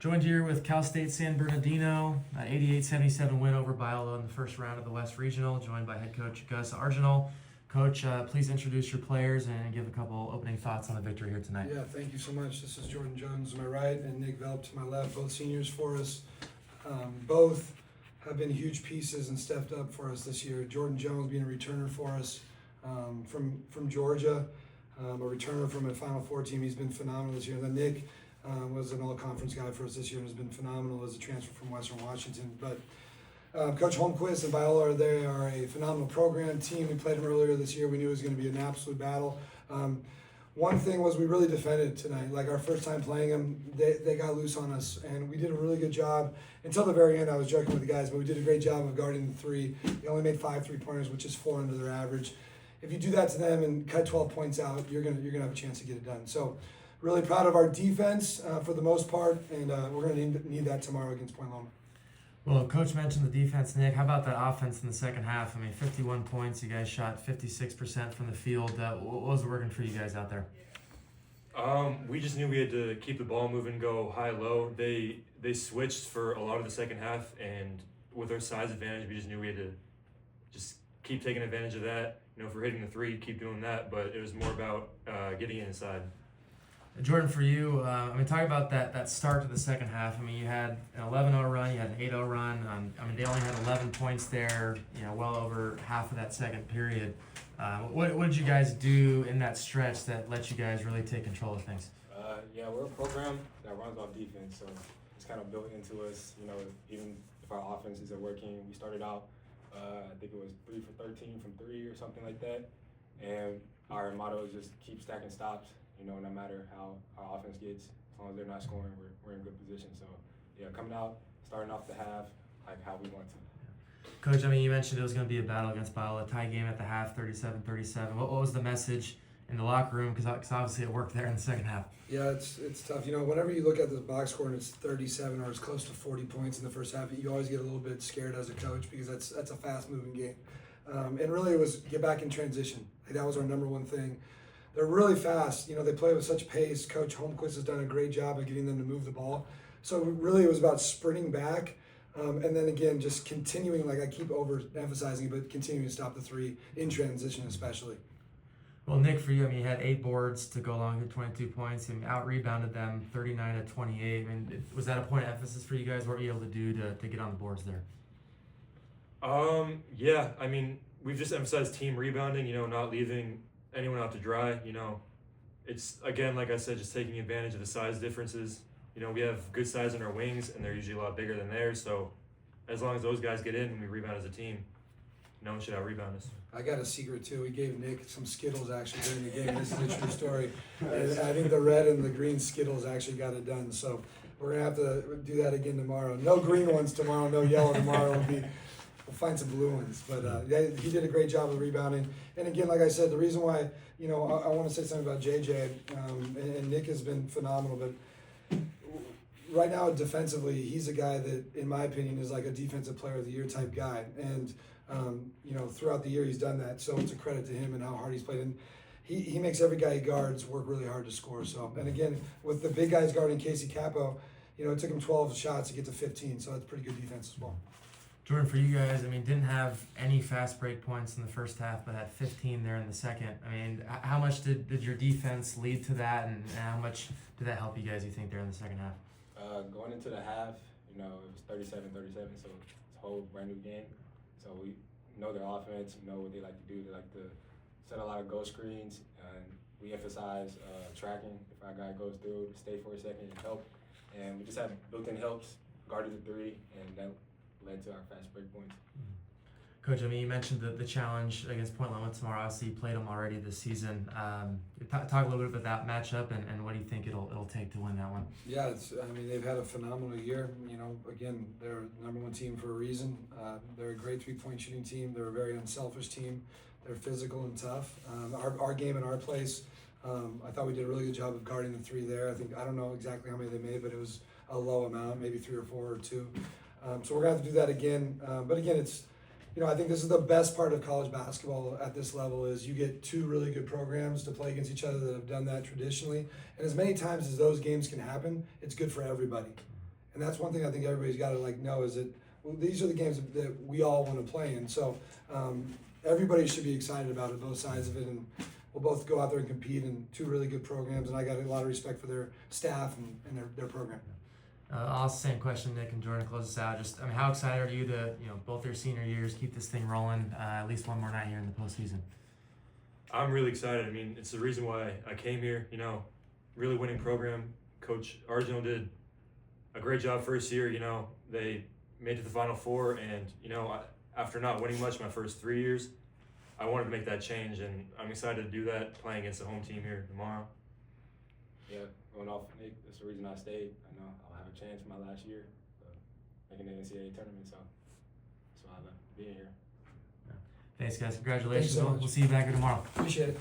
Joined here with Cal State San Bernardino, 88-77 win over Biola in the first round of the West Regional, joined by head coach Gus Arginal. Coach, please introduce your players and give a couple opening thoughts on the victory here tonight. Yeah, thank you so much. This is Jordan Jones to my right and Nick Velp to my left, both seniors for us. Both have been huge pieces and stepped up for us this year. Jordan Jones being a returner for us from Georgia, a returner from a Final Four team. He's been phenomenal this year. And then Nick was an all-conference guy for us this year and has been phenomenal as a transfer from Western Washington. But Coach Holmquist and Biola, they are a phenomenal program team. We played them earlier this year. We knew it was going to be an absolute battle. One thing was we really defended tonight. Like our first time playing them, they got loose on us, and we did a really good job. Until the very end, I was joking with the guys, but we did a great job of guarding the three. They only made 5 3-pointers, which is 4 under their average. If you do that to them and cut 12 points out, you're gonna have a chance to get it done. So really proud of our defense for the most part, and we're going to need that tomorrow against Point Loma. Well, Coach mentioned the defense, Nick. How about that offense in the second half? I mean, 51 points. You guys shot 56% from the field. What was working for you guys out there? We just knew we had to keep the ball moving, go high-low. They switched for a lot of the second half, and with our size advantage, we just knew we had to just keep taking advantage of that. You know, if we're hitting the three, keep doing that. But it was more about getting inside. Jordan, for you, talk about that start to the second half. I mean, you had an 11-0 run, you had an 8-0 run. They only had 11 points there, well over half of that second period. What did you guys do in that stretch that let you guys really take control of things? We're a program that runs off defense, so it's kind of built into us. Even if our offense isn't working, we started out, I think it was 3 for 13 from 3 or something like that, and our motto is just keep stacking stops. No matter how our offense gets, as long as they're not scoring, we're in good position. So, coming out, starting off the half, like how we want to. Coach, you mentioned it was going to be a battle against Biola, a tie game at the half, 37-37. What was the message in the locker room? Because obviously it worked there in the second half. Yeah, it's tough. Whenever you look at the box score and it's 37 or it's close to 40 points in the first half, you always get a little bit scared as a coach because that's a fast-moving game. And really it was get back in transition. That was our number one thing. They're really fast. They play with such pace. Coach Holmquist has done a great job of getting them to move the ball. So really it was about sprinting back and then again just continuing, like I keep overemphasizing, but continuing to stop the three in transition especially. Well, Nick, for you, you had 8 boards to go along with 22 points and out-rebounded them 39-28. Was that a point of emphasis for you guys? What were you able to do to get on the boards there? We've just emphasized team rebounding, not leaving anyone out to dry. It's, again, like I said, just taking advantage of the size differences. We have good size in our wings, and they're usually a lot bigger than theirs. So as long as those guys get in and we rebound as a team, no one should out-rebound us. I got a secret, too. We gave Nick some Skittles, actually, during the game. This is a true story. And I think the red and the green Skittles actually got it done. So we're going to have to do that again tomorrow. No green ones tomorrow, no yellow tomorrow. We'll find some blue ones, but he did a great job of rebounding. And again, like I said, the reason why, I want to say something about JJ, and Nick has been phenomenal, but right now defensively, he's a guy that, in my opinion, is like a defensive player of the year type guy. And, throughout the year he's done that, so it's a credit to him and how hard he's played. And he makes every guy he guards work really hard to score. So, and again, with the big guys guarding Casey Capo, it took him 12 shots to get to 15, so that's pretty good defense as well. Jordan, for you guys, didn't have any fast break points in the first half, but had 15 there in the second. How much did your defense lead to that, and how much did that help you guys, you think, there in the second half? Going into the half, it was 37-37, so it's a whole brand new game. So we know their offense, we know what they like to do. They like to set a lot of ghost screens, and we emphasize tracking. If our guy goes through, stay for a second and help. And we just have built-in helps, guarded the three, and that led to our fast break points. Coach, you mentioned the challenge against Point Loma tomorrow. Obviously, you played them already this season. Talk a little bit about that matchup and what do you think it'll take to win that one? Yeah, they've had a phenomenal year. Again, they're number one team for a reason. They're a great 3-point shooting team. They're a very unselfish team. They're physical and tough. Our game in our place, I thought we did a really good job of guarding the three there. I don't know exactly how many they made, but it was a low amount, maybe 3 or 4 or 2. So we're going to have to do that again. But again, it's, I think this is the best part of college basketball at this level is you get 2 really good programs to play against each other that have done that traditionally. And as many times as those games can happen, it's good for everybody. And that's one thing I think everybody's got to like know is that these are the games that we all want to play in. So everybody should be excited about it, both sides of it, and we'll both go out there and compete in two really good programs. And I got a lot of respect for their staff and their program. I'll ask the same question, Nick and Jordan, to close us out. Just, I mean, how excited are you to, both your senior years, keep this thing rolling at least one more night here in the postseason? I'm really excited. I mean, it's the reason why I came here. Really winning program. Coach Arjun did a great job first year. They made it to the Final Four, and after not winning much my first 3 years, I wanted to make that change, and I'm excited to do that playing against the home team here tomorrow. Yeah, going off Nick, that's the reason I stayed. I know I'll have a chance my last year making the NCAA tournament, so I love being here. Thanks, guys. Congratulations. Thanks so much. We'll see you back here tomorrow. Appreciate it.